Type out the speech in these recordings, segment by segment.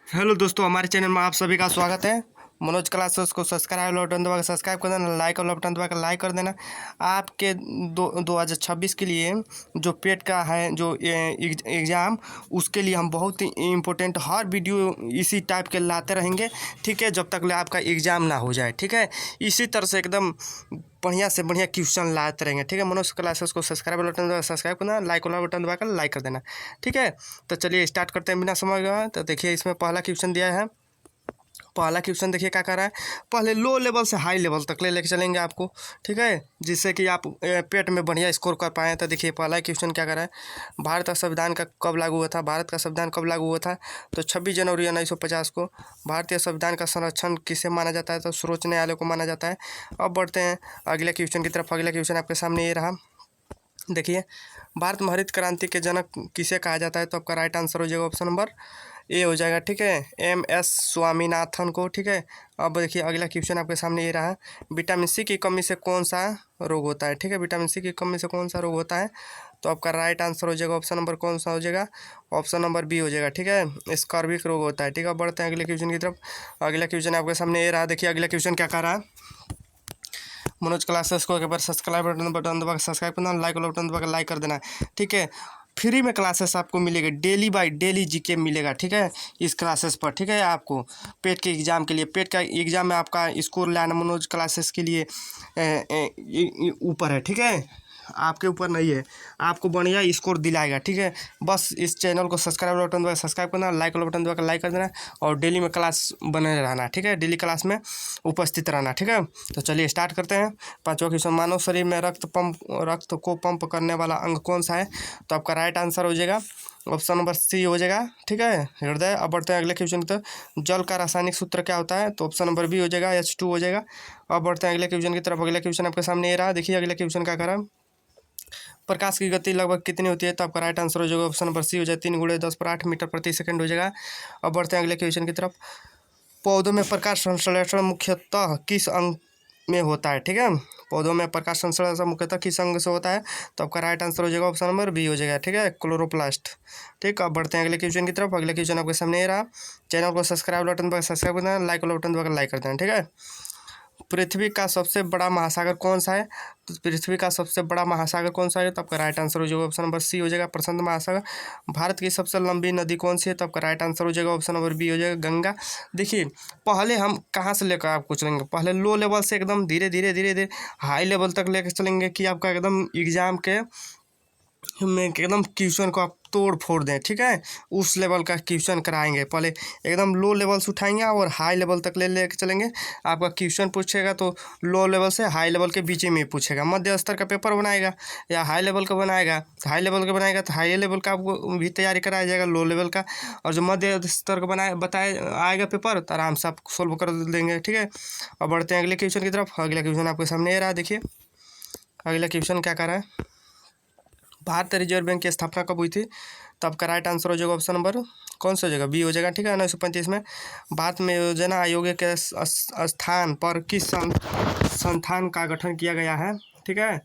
Hello दोस्तों, हमारे channel में आप सभी का स्वागत है। मनोज क्लासेस को सब्सक्राइब बटन दबा कर सब्सक्राइब कर देना, लाइक और बटन दबा कर लाइक कर देना। आपके 2026 के लिए जो पेट का है जो एग्ज़ाम, उसके लिए हम बहुत ही इम्पोर्टेंट हर वीडियो इसी टाइप के लाते रहेंगे। ठीक है, जब तक ले आपका एग्ज़ाम ना हो जाए। ठीक है, इसी तरह से एकदम बढ़िया से बढ़िया क्वेश्चन लाते रहेंगे। ठीक है, मनोज क्लासेस को सब्सक्राइब बटन दबा सब्सक्राइब करना, लाइक वाला बटन दबा कर लाइक कर देना। ठीक है, तो चलिए स्टार्ट करते हैं बिना समय गवाए। तो देखिए, इसमें पहला क्वेश्चन दिया है। पहला क्वेश्चन देखिए क्या कर रहा है। पहले लो लेवल से हाई लेवल तक लेके चलेंगे आपको। ठीक है, जिससे कि आप पेट में बढ़िया स्कोर कर पाएँ। तो देखिए पहला क्वेश्चन क्या कर रहा है। भारत का संविधान का कब लागू हुआ था। भारत का संविधान कब लागू हुआ था, तो 26 जनवरी 1950 को। भारतीय संविधान का संरक्षण किसे माना जाता है, तो सर्वोच्च न्यायालय को माना जाता है। अब बढ़ते हैं अगले क्वेश्चन की तरफ। अगला क्वेश्चन आपके सामने ये रहा। देखिए, भारत में हरित क्रांति के जनक किसे कहा जाता है, तो आपका राइट आंसर हो जाएगा ऑप्शन नंबर ए हो जाएगा। ठीक है, MS स्वामीनाथन को। ठीक है, अब देखिए अगला क्वेश्चन आपके सामने ये रहा। विटामिन सी की कमी से कौन सा रोग होता है। ठीक है, विटामिन सी की कमी से कौन सा रोग होता है, तो आपका राइट आंसर हो जाएगा ऑप्शन नंबर कौन सा हो जाएगा, ऑप्शन नंबर बी हो जाएगा। ठीक है, स्कर्विक रोग होता है। ठीक है, अब बढ़ते हैं अगले क्वेश्चन की तरफ। अगला क्वेश्चन आपके सामने ये रहा। देखिए अगला क्वेश्चन क्या कह रहा है। मनोज क्लासेस को एक बार सब्सक्राइब बटन दबा सब्सक्राइब करना, लाइक वाला बटन दबा कर लाइक कर देना। ठीक है, फ्री में क्लासेस आपको मिलेगा, डेली बाय डेली जीके मिलेगा। ठीक है, इस क्लासेस पर। ठीक है, आपको पेट के एग्ज़ाम के लिए, पेट का एग्ज़ाम में आपका स्कोर लाना मनोज क्लासेस के लिए ऊपर है। ठीक है, आपके ऊपर नहीं है, आपको बढ़िया स्कोर दिलाएगा। ठीक है, बस इस चैनल को सब्सक्राइब बटन दबा सब्सक्राइब करना, लाइक वाला बटन दबा कर लाइक कर देना, और डेली में क्लास बने रहना। ठीक है, डेली क्लास में उपस्थित रहना। ठीक है, तो चलिए स्टार्ट करते हैं। पांचवा क्वेश्चन, मानव शरीर में रक्त को पंप करने वाला अंग कौन सा है, तो आपका राइट आंसर हो जाएगा ऑप्शन नंबर सी हो जाएगा। ठीक है, हृदय। अब बढ़ते हैं अगले क्वेश्चन की तरफ। जल का रासायनिक सूत्र क्या होता है, तो ऑप्शन नंबर बी हो जाएगा, H2 हो जाएगा। अब बढ़ते हैं अगले क्वेश्चन की तरफ। अगले क्वेश्चन आपके सामने ये रहा। देखिए अगले क्वेश्चन क्या करा। प्रकाश की गति लगभग कितनी होती है, तो आपका राइट आंसर हो जाएगा ऑप्शन नंबर सी हो जाएगा, 3 × 10⁸ मीटर प्रति सेकंड हो जाएगा। अब बढ़ते हैं अगले क्वेश्चन की तरफ। पौधों में प्रकाश संश्लेषण मुख्यतः किस अंग में होता है। ठीक है, पौधों में प्रकाश संश्लेषण मुख्यतः किस अंग से होता है, तो आपका राइट आंसर हो जाएगा ऑप्शन नंबर बी हो जाएगा। ठीक है, क्लोरोप्लास्ट। ठीक, अब बढ़ते हैं अगले क्वेश्चन की तरफ। अगले क्वेश्चन आपके सामने ये रहा। चैनल को सब्सक्राइब बटन पर सब्सक्राइब करना, लाइक वाला बटन दबाकर लाइक कर देना। ठीक है, पृथ्वी का सबसे बड़ा महासागर कौन सा है, तो पृथ्वी का सबसे बड़ा महासागर कौन सा है, तो आपका राइट आंसर हो जाएगा ऑप्शन नंबर सी हो जाएगा, प्रशांत महासागर। भारत की सबसे लंबी नदी कौन सी है, तो आपका राइट आंसर हो जाएगा ऑप्शन नंबर बी हो जाएगा, गंगा। देखिए, पहले हम कहाँ से लेकर आपको चलेंगे, पहले लो लेवल से एकदम धीरे धीरे धीरे धीरे हाई लेवल तक लेकर चलेंगे, कि आपका एकदम एग्जाम के में एकदम क्वेश्चन को आप तोड़ फोड़ दें। ठीक है, उस लेवल का क्वेश्चन कराएंगे। पहले एकदम लो लेवल से उठाएंगे और हाई लेवल तक ले चलेंगे। आपका क्वेश्चन पूछेगा तो लो लेवल से हाई लेवल के बीच में पूछेगा। मध्य स्तर का पेपर बनाएगा या हाई लेवल का बनाएगा, हाई लेवल का बनाएगा तो हाई लेवल का आपको भी तैयारी कराया जाएगा, लो लेवल का। और जो मध्य स्तर का बताया आएगा पेपर, तो आराम से आप सोल्व कर देंगे। ठीक है, और बढ़ते हैं अगले क्वेश्चन की तरफ। अगला क्वेश्चन आपके सामने आ रहा है। देखिए अगला क्वेश्चन क्या कर रहा है। भारतीय रिजर्व बैंक की स्थापना कब हुई थी, तो आपका राइट आंसर हो जाएगा ऑप्शन नंबर कौन सा हो जाएगा, बी हो जाएगा। ठीक है, 1935 में। भारत में योजना आयोग के स्थान पर किस संस्थान का गठन किया गया है। ठीक है,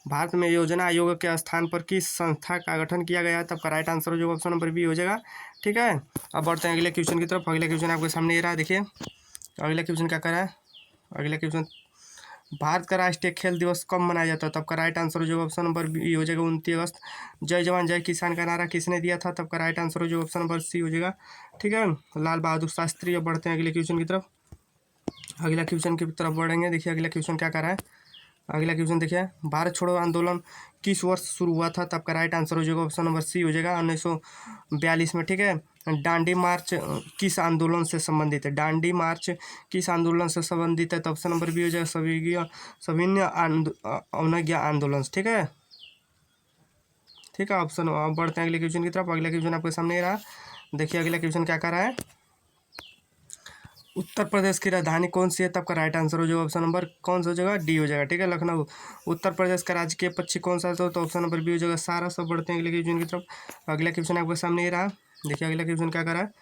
भारत में योजना आयोग के स्थान पर किस संस्था का गठन किया गया है, तो आपका राइट आंसर हो जाएगा ऑप्शन नंबर बी हो जाएगा। ठीक है, अब बढ़ते हैं अगले क्वेश्चन की तरफ। अगले क्वेश्चन आपके सामने ये रहा। देखिए अगले क्वेश्चन क्या कर रहा है। अगले क्वेश्चन, भारत का राष्ट्रीय खेल दिवस कब मनाया जाता है, तो आपका राइट आंसर हो जाएगा ऑप्शन नंबर बी हो जाएगा, 29 अगस्त। जय जवान जय किसान का नारा किसने दिया था, तब का राइट आंसर हो जाएगा ऑप्शन नंबर सी हो जाएगा। ठीक है, लाल बहादुर शास्त्री। अब बढ़ते हैं अगले क्वेश्चन की तरफ। अगला क्वेश्चन की तरफ बढ़ेंगे। देखिए अगला क्वेश्चन क्या कर रहा है। अगला क्वेश्चन देखिए, भारत छोड़ो आंदोलन किस वर्ष शुरू हुआ था, तो आपका राइट आंसर हो जाएगा ऑप्शन नंबर सी हो जाएगा, 1942 में। ठीक है, दांडी मार्च किस आंदोलन से संबंधित है, दांडी मार्च किस आंदोलन से संबंधित है, तो ऑप्शन नंबर बी हो जाएगा, सविनय अवज्ञा आंदोलन। ठीक है, ठीक है ऑप्शन। अब बढ़ते हैं अगले क्वेश्चन की तरफ। अगला क्वेश्चन आपके सामने रहा। देखिए अगला क्वेश्चन क्या कर रहा है। उत्तर प्रदेश की राजधानी कौन सी है, तब का राइट आंसर हो जाएगा ऑप्शन नंबर कौन सा हो जाएगा, डी हो जाएगा। ठीक है, लखनऊ। उत्तर प्रदेश का राजकीय पक्षी कौन सा है, तो ऑप्शन नंबर बी हो जाएगा, सारा। सब बढ़ते हैं अगले क्वेश्चन की तरफ। अगला क्वेश्चन आपके सामने ये रहा। देखिए अगला क्वेश्चन क्या कर रहा है।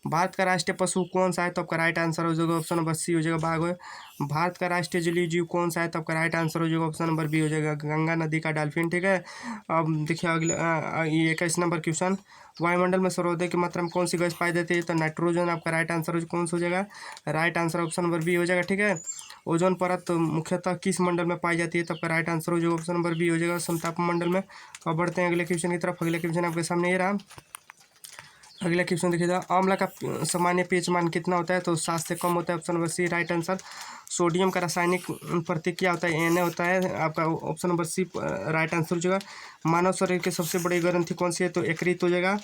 भारत का राष्ट्रीय पशु कौन सा है? तो आपका राइट आंसर हो जाएगा ऑप्शन नंबर सी हो जाएगा बाघ है। भारत का राष्ट्रीय जलीय जीव कौन सा है? तो आपका राइट आंसर हो जाएगा ऑप्शन नंबर बी हो जाएगा गंगा नदी का डॉल्फिन। ठीक है, अब देखिए अगले ये 21 नंबर क्वेश्चन, वायुमंडल में सर्वाधिक की मात्रा में कौन सी गैस पाई जाती है? तो नाइट्रोजन आपका राइट आंसर कौन सा हो जाएगा? Right answer option number B हो जाएगा। ठीक है, ओजोन परत मुख्यतः किस मंडल में पाई जाती है? तो आपका राइट आंसर हो जाएगा ऑप्शन नंबर बी हो जाएगा समताप मंडल में। अब बढ़ते हैं अगले क्वेश्चन की तरफ। अगले क्वेश्चन आपके सामने ये रहा। अगला क्वेश्चन देखिएगा, आंवला का सामान्य पीएच मान कितना होता है? तो 7 से कम होता है, option number C right answer. Sodium का रासायनिक प्रतीक क्या होता है? Na होता है, आपका option number C right answer हो जाएगा। मानव शरीर की सबसे बड़ी ग्रंथि कौन सी है? तो यकृत हो जाएगा।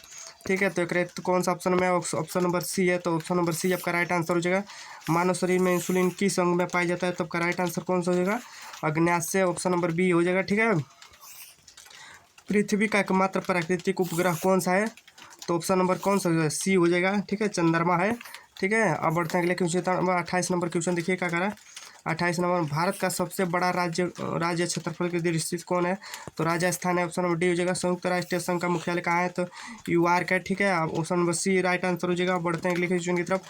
ठीक है, तो यकृत कौन सा ऑप्शन में? ऑप्शन नंबर सी है, तो ऑप्शन नंबर सी आपका राइट आंसर हो जाएगा। मानव शरीर में इंसुलिन किस अंग में पाया जाता है? तो आपका राइट आंसर कौन सा हो जाएगा? अग्न्याशय, ऑप्शन नंबर बी हो जाएगा। ठीक है, पृथ्वी का एकमात्र प्राकृतिक उपग्रह कौन सा है? तो ऑप्शन नंबर कौन सा सी हो जाएगा। ठीक है, चंद्रमा है। ठीक है, अब बढ़ते हैं अगले क्वेश्चन 28 नंबर क्वेश्चन देखिए क्या करा। 28 नंबर, भारत का सबसे बड़ा राज्य क्षेत्रफल की दृष्टि से कौन है? तो राजस्थान है, ऑप्शन नंबर डी हो जाएगा। संयुक्त राष्ट्र संघ का मुख्यालय कहाँ है? तो न्यूयॉर्क है। ठीक है, अब option number C right answer हो जाएगा। बढ़ते हैं अगले क्वेश्चन की तरफ।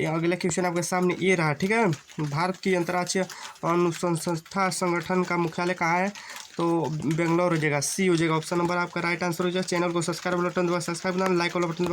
अगला क्वेश्चन आपके सामने ये रहा। ठीक है, भारत की अंतर्राष्ट्रीय अनुसंधान संगठन का मुख्यालय कहाँ है? तो बेंगलोर हो जाएगा, सी हो जाएगा ऑप्शन नंबर आपका राइट आंसर हो जाएगा। चैनल को सब्सक्राइब बटन दबा, सब्सक्राइब लाइक वाला बटन दबा।